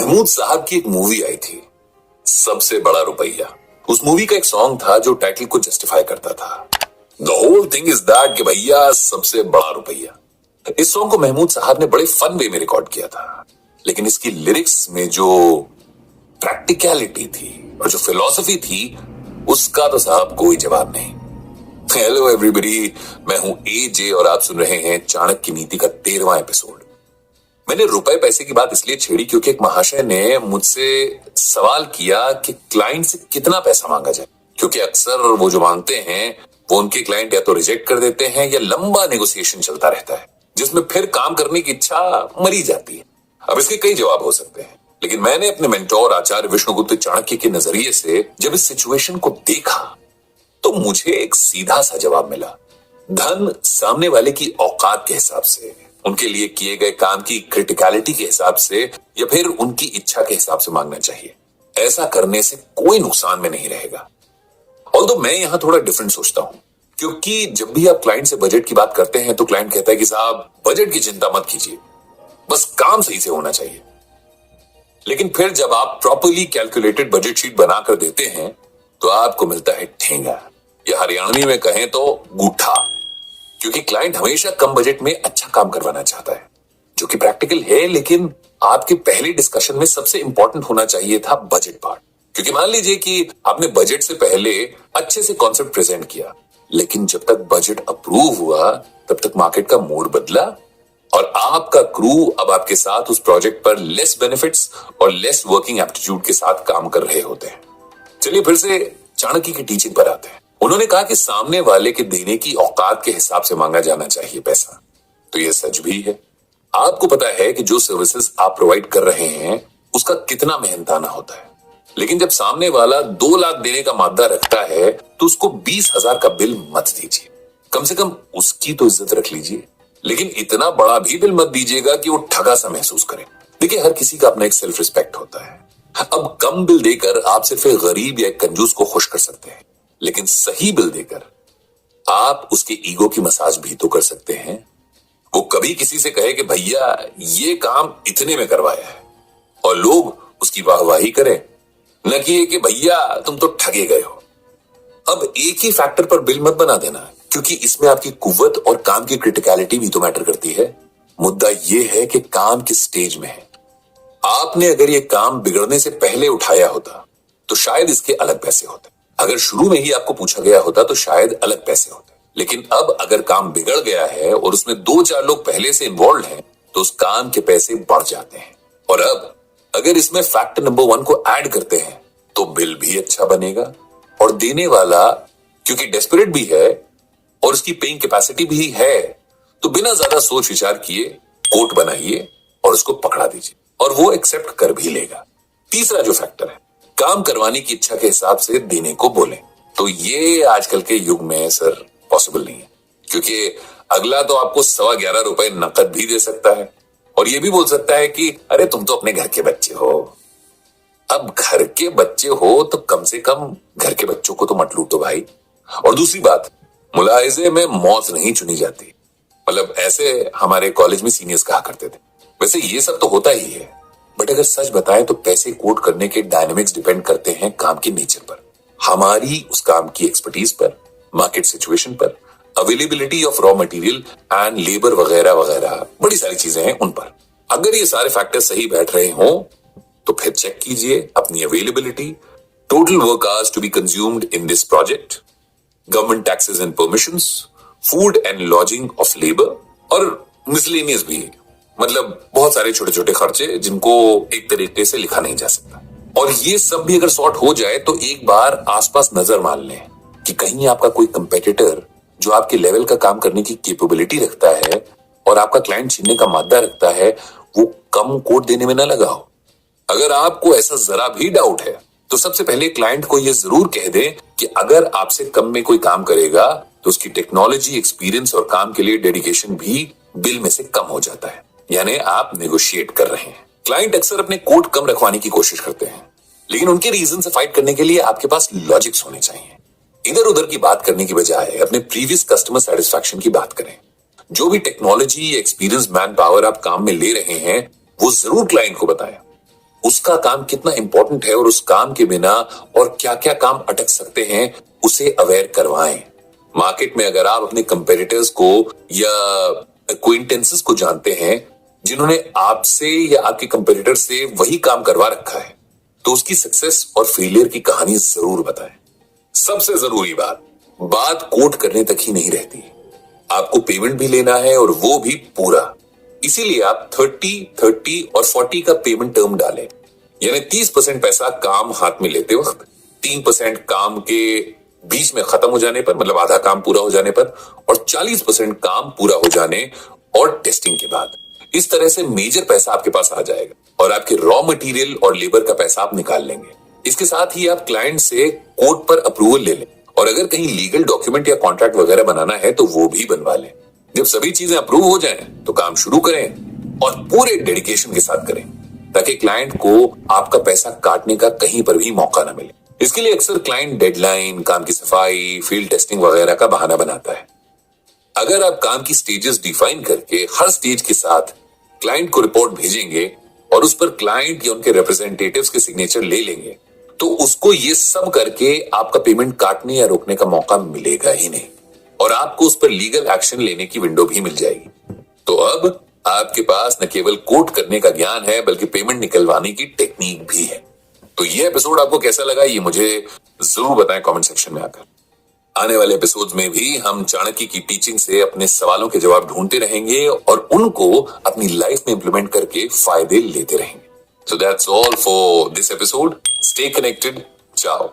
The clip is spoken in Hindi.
महमूद साहब की एक मूवी आई थी, सबसे बड़ा रुपया। उस मूवी का एक सॉन्ग था जो टाइटल को जस्टिफाई करता था। The whole thing is that कि भैया सबसे बड़ा रुपया। इस सॉन्ग को महमूद साहब ने बड़े फन वे में रिकॉर्ड किया था, लेकिन इसकी लिरिक्स में जो प्रैक्टिकलिटी थी और जो फिलॉसफी थी उसका तो साहब कोई जवाब नहीं। हेलो एवरीबॉडी, मैं हूं एजे और आप सुन रहे हैं चाणक्य नीति का 13वां एपिसोड। मैंने रुपए पैसे की बात इसलिए छेड़ी क्योंकि एक महाशय ने मुझसे सवाल किया कि क्लाइंट से कितना पैसा मांगा जाए, क्योंकि अक्सर वो जो मांगते हैं वो उनके क्लाइंट या तो रिजेक्ट कर देते हैं या लंबा नेगोशिएशन चलता रहता है, जिसमें फिर काम करने की इच्छा मरी जाती है। अब इसके कई जवाब हो सकते हैं, लेकिन मैंने अपने मेंटोर आचार्य विष्णुगुप्त चाणक्य के नजरिए से जब इस सिचुएशन को देखा तो मुझे एक सीधा सा जवाब मिला। धन सामने वाले की औकात के हिसाब से, उनके लिए किए गए काम की क्रिटिकलिटी के हिसाब से या फिर उनकी इच्छा के हिसाब से मांगना चाहिए। ऐसा करने से कोई नुकसान में नहीं रहेगा। ऑल्दो मैं यहां थोड़ा डिफरेंट सोचता हूं, क्योंकि जब भी आप क्लाइंट से बजट की बात करते हैं तो क्लाइंट कहता है कि साहब बजट की चिंता मत कीजिए, बस काम सही से होना चाहिए। लेकिन फिर जब आप प्रॉपर्ली कैलकुलेटेड बजट शीट बनाकर देते हैं तो आपको मिलता है ठेंगा, या हरियाणवी में कहें तो गूठा, क्योंकि क्लाइंट हमेशा कम बजट में अच्छा काम करवाना चाहता है, जो कि प्रैक्टिकल है। लेकिन आपके पहले डिस्कशन में सबसे इंपॉर्टेंट होना चाहिए था बजट पार्ट, क्योंकि मान लीजिए कि आपने बजट से पहले अच्छे से कॉन्सेप्ट प्रेजेंट किया, लेकिन जब तक बजट अप्रूव हुआ तब तक मार्केट का मूड बदला और आपका क्रू अब आपके साथ उस प्रोजेक्ट पर लेस बेनिफिट्स और लेस वर्किंग एप्टीट्यूड के साथ काम कर रहे होते हैं। चलिए फिर से चाणक्य की टीचिंग पर आते हैं। उन्होंने कहा कि सामने वाले के देने की औकात के हिसाब से मांगा जाना चाहिए पैसा। तो यह सच भी है। आपको पता है कि जो सर्विसेज आप प्रोवाइड कर रहे हैं उसका कितना मेहनताना होता है, लेकिन जब सामने वाला 2 लाख देने का मादा रखता है तो उसको 20,000 का बिल मत दीजिए। कम से कम उसकी तो इज्जत रख लीजिए, लेकिन इतना बड़ा भी बिल मत दीजिएगा कि वो ठगा सा महसूस करे। देखिए, हर किसी का अपना एक सेल्फ रिस्पेक्ट होता है। अब कम बिल देकर आप सिर्फ एक गरीब या एक कंजूस को खुश कर सकते हैं, लेकिन सही बिल देकर आप उसके ईगो की मसाज भी तो कर सकते हैं। वो कभी किसी से कहे कि भैया ये काम इतने में करवाया है और लोग उसकी वाहवाही करें, न कि ये कि भैया तुम तो ठगे गए हो। अब एक ही फैक्टर पर बिल मत बना देना, क्योंकि इसमें आपकी कुव्वत और काम की क्रिटिकलिटी भी तो मैटर करती है। मुद्दा यह है कि काम किस स्टेज में है। आपने अगर ये काम बिगड़ने से पहले उठाया होता तो शायद इसके अलग पैसे होते। अगर शुरू में ही आपको पूछा गया होता तो शायद अलग पैसे होते। लेकिन अब अगर काम बिगड़ गया है और उसमें 2-4 लोग पहले से इन्वॉल्व हैं तो उस काम के पैसे बढ़ जाते हैं। और अब अगर इसमें फैक्टर नंबर 1 को ऐड करते हैं तो बिल भी अच्छा बनेगा और देने वाला क्योंकि डेस्परेट भी है और उसकी पेइंग कैपेसिटी भी है, तो बिना ज्यादा सोच विचार किए कोट बनाइए और उसको पकड़ा दीजिए और वो एक्सेप्ट कर भी लेगा। तीसरा जो फैक्टर है, काम करवाने की इच्छा के हिसाब से देने को बोले, तो ये आजकल के युग में सर पॉसिबल नहीं है, क्योंकि अगला तो आपको 11.25 रुपए नकद भी दे सकता है और ये भी बोल सकता है कि अरे तुम तो अपने घर के बच्चे हो। अब घर के बच्चे हो तो कम से कम घर के बच्चों को तो मत लूटो भाई। और दूसरी बात, मुलाहिजे में मौत नहीं चुनी जाती, मतलब ऐसे हमारे कॉलेज में सीनियर्स कहा करते थे। वैसे ये सब तो होता ही है, बट अगर सच बताएं तो पैसे कोट करने के डायनामिक्स डिपेंड करते हैं काम के नेचर पर, हमारी उस काम की एक्सपर्टीज पर, मार्केट सिचुएशन पर, availability of raw material and labour वगैरह वगैरह, बड़ी सारी चीजें हैं उन पर। अगर ये सारे फैक्टर सही बैठ रहे हो तो फिर चेक कीजिए अपनी availability, total work hours to be consumed in this project, government taxes and permissions, food and lodging of labour और मिसलेनियस भी, मतलब बहुत सारे छोटे छोटे खर्चे जिनको एक तरीके से लिखा नहीं जा सकता। और ये सब भी अगर सॉर्ट हो जाए तो एक बार आसपास नजर मार लें कि कहीं आपका कोई कंपेटिटर जो आपके लेवल का काम करने की कैपेबिलिटी रखता है और आपका क्लाइंट छीनने का मादा रखता है, वो कम कोट देने में ना लगा हो। अगर आपको ऐसा जरा भी डाउट है तो सबसे पहले क्लाइंट को यह जरूर कह दें कि अगर आपसे कम में कोई काम करेगा तो उसकी टेक्नोलॉजी, एक्सपीरियंस और काम के लिए डेडिकेशन भी बिल में से कम हो जाता है, यानी आप नेगोशिएट कर रहे हैं। क्लाइंट अक्सर अपने कोट कम रखवाने की कोशिश करते हैं, लेकिन उनके रीजन से फाइट करने के लिए आपके पास लॉजिक्स होने चाहिए। इधर उधर की बात करने की बजाय अपने प्रीवियस कस्टमर सेटिस्फैक्शन की बात करें। जो भी टेक्नोलॉजी, एक्सपीरियंस, मैन पावर आप काम में ले रहे हैं वो जरूर क्लाइंट को बताएं। उसका काम कितना इंपॉर्टेंट है और उस काम के बिना और क्या क्या काम अटक सकते हैं उसे अवेयर करवाएं। मार्केट में अगर आप अपने कंपेटिटर्स को या एक्विंटेंसेस को जानते हैं जिन्होंने आपसे या आपके कंपेटिटर से वही काम करवा रखा है, तो उसकी सक्सेस और फेलियर की कहानी जरूर बताएं। सबसे जरूरी बात कोट करने तक ही नहीं रहती, आपको पेमेंट भी लेना है और वो भी पूरा। इसीलिए आप 30, 30 और 40 का पेमेंट टर्म डालें, यानी 30% पैसा काम हाथ में लेते वक्त, 3% काम के बीच में खत्म हो जाने पर, मतलब आधा काम पूरा हो जाने पर, और 40% काम पूरा हो जाने और टेस्टिंग के बाद। इस तरह से मेजर पैसा आपके पास आ जाएगा और आपके रॉ मटेरियल और लेबर का पैसा आप निकाल लेंगे। इसके साथ ही आप क्लाइंट से कोर्ट पर अप्रूवल ले लें और अगर कहीं लीगल डॉक्यूमेंट या कॉन्ट्रैक्ट वगैरह बनाना है तो वो भी बनवा लें। जब सभी चीजें अप्रूव हो जाएं तो काम शुरू करें और पूरे डेडिकेशन के साथ करें ताकि क्लाइंट को आपका पैसा काटने का कहीं पर भी मौका ना मिले। इसके लिए अक्सर क्लाइंट डेडलाइन, काम की सफाई, फील्ड टेस्टिंग वगैरह का बहाना बनाता है। अगर आप काम की स्टेजेस डिफाइन करके हर स्टेज के साथ क्लाइंट को रिपोर्ट भेजेंगे और उस पर क्लाइंट या उनके रिप्रेजेंटेटिव्स के सिग्नेचर ले लेंगे तो उसको ये सब करके आपका पेमेंट काटने या रोकने का मौका मिलेगा ही नहीं और आपको उस पर लीगल एक्शन लेने की विंडो भी मिल जाएगी। तो अब आपके पास न केवल कोट करने का ज्ञान है बल्कि पेमेंट निकलवाने की टेक्निक भी है। तो ये एपिसोड आपको कैसा लगा ये मुझे जरूर बताएं कमेंट सेक्शन में आकर। आने वाले एपिसोड्स में भी हम चाणक्य की टीचिंग से अपने सवालों के जवाब ढूंढते रहेंगे और उनको अपनी लाइफ में इंप्लीमेंट करके फायदे लेते रहेंगे। So that's all for this episode. Stay connected. Ciao.